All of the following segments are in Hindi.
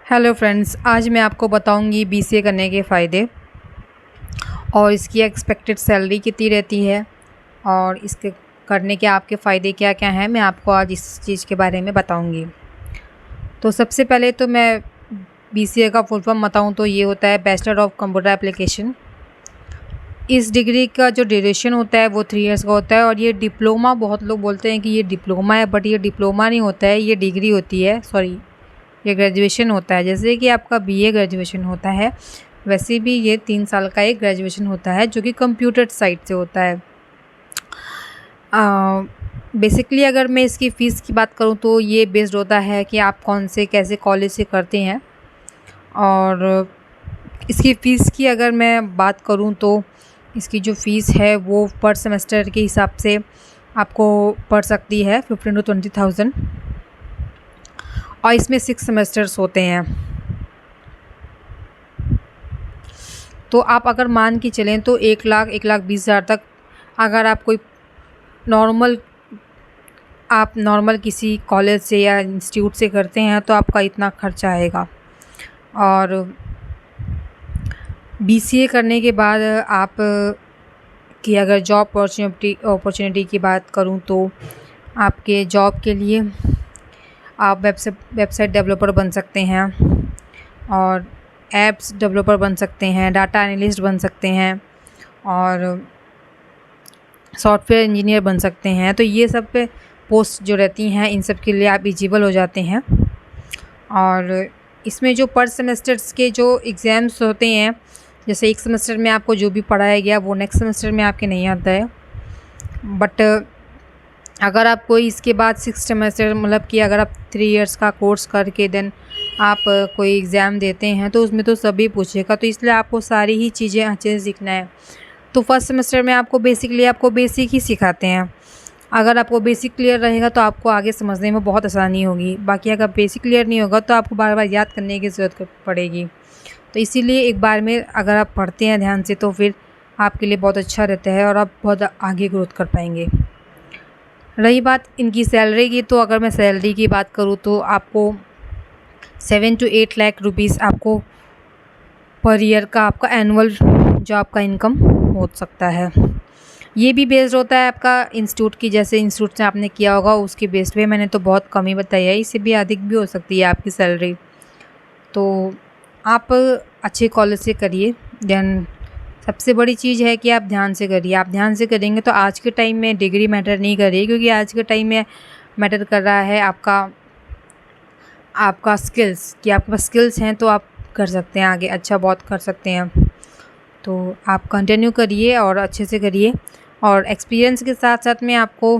हेलो फ्रेंड्स, आज मैं आपको बताऊंगी बीसीए करने के फ़ायदे और इसकी एक्सपेक्टेड सैलरी कितनी रहती है और इसके करने के आपके फ़ायदे क्या क्या हैं। मैं आपको आज इस चीज़ के बारे में बताऊंगी। तो सबसे पहले तो मैं बीसीए का फुल फॉर्म बताऊं तो ये होता है बैचलर ऑफ कंप्यूटर एप्लीकेशन। इस डिग्री का जो ड्यूरेशन होता है वो 3 इयर्स का होता है और ये डिप्लोमा, बहुत लोग बोलते हैं कि ये डिप्लोमा है, बट ये डिप्लोमा नहीं होता है, ये डिग्री होती है। सॉरी, ये ग्रेजुएशन होता है। जैसे कि आपका बीए ग्रेजुएशन होता है, वैसे भी ये 3 साल का एक ग्रेजुएशन होता है जो कि कंप्यूटर साइड से होता है। बेसिकली अगर मैं इसकी फ़ीस की बात करूँ तो ये बेस्ड होता है कि आप कौन से कैसे कॉलेज से करते हैं। और इसकी फ़ीस की अगर मैं बात करूँ तो इसकी जो फ़ीस है वो पर सेमेस्टर के हिसाब से आपको पड़ सकती है 15 to 20,000 और इसमें 6 सेमेस्टर्स होते हैं। तो आप अगर मान के चलें तो 1,20,000 तक, अगर आप कोई नॉर्मल किसी कॉलेज से या इंस्टीट्यूट से करते हैं तो आपका इतना खर्चा आएगा। और बीसीए करने के बाद आप की अगर जॉब अपॉर्चुनिटी की बात करूं तो आपके जॉब के लिए आप वेबसाइट डेवलपर बन सकते हैं और ऐप्स डेवलपर बन सकते हैं, डाटा एनालिस्ट बन सकते हैं और सॉफ्टवेयर इंजीनियर बन सकते हैं। तो ये सब पे पोस्ट जो रहती हैं, इन सब के लिए आप एलिजिबल हो जाते हैं। और इसमें जो पर सेमेस्टर्स के जो एग्ज़ाम्स होते हैं, जैसे एक सेमेस्टर में आपको जो भी पढ़ाया गया वो नेक्स्ट सेमेस्टर में आपके नहीं आता है। बट अगर आप कोई इसके बाद 6 सेमेस्टर, मतलब कि अगर आप 3 इयर्स का कोर्स करके देन आप कोई एग्ज़ाम देते हैं तो उसमें तो सभी पूछेगा, तो इसलिए आपको सारी ही चीज़ें अच्छे से सीखना है। तो फर्स्ट सेमेस्टर में आपको बेसिक ही सिखाते हैं। अगर आपको बेसिक क्लियर रहेगा तो आपको आगे समझने में बहुत आसानी होगी। बाकी अगर बेसिक क्लियर नहीं होगा तो आपको बार बार याद करने की ज़रूरत पड़ेगी। तो इसीलिए एक बार में अगर आप पढ़ते हैं ध्यान से तो फिर आपके लिए बहुत अच्छा रहता है और आप बहुत आगे ग्रोथ कर पाएंगे। रही बात इनकी सैलरी की, तो अगर मैं सैलरी की बात करूँ तो आपको 7 to 8 लाख रुपीज़ आपको पर ईयर का आपका एनुअल जो आपका इनकम हो सकता है। ये भी बेस्ड होता है आपका इंस्टीट्यूट की, जैसे इंस्टीट्यूट से आपने किया होगा उसके बेस्ड पे। मैंने तो बहुत कम ही बताया है, इससे भी अधिक भी हो सकती है आपकी सैलरी। तो आप अच्छे कॉलेज से करिए। देन सबसे बड़ी चीज़ है कि आप ध्यान से करिए। आप ध्यान से करेंगे तो आज के टाइम में डिग्री मैटर नहीं कर रही है, क्योंकि आज के टाइम में मैटर कर रहा है आपका स्किल्स, कि आपके पास स्किल्स हैं तो आप कर सकते हैं आगे, अच्छा बहुत कर सकते हैं। तो आप कंटिन्यू करिए और अच्छे से करिए। और एक्सपीरियंस के साथ साथ में आपको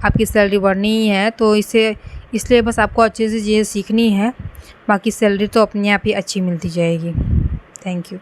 आपकी सैलरी बढ़नी ही है, तो इसलिए बस आपको अच्छे से चीज़ें सीखनी है। बाकी सैलरी तो अपने आप ही अच्छी मिलती जाएगी। Thank you.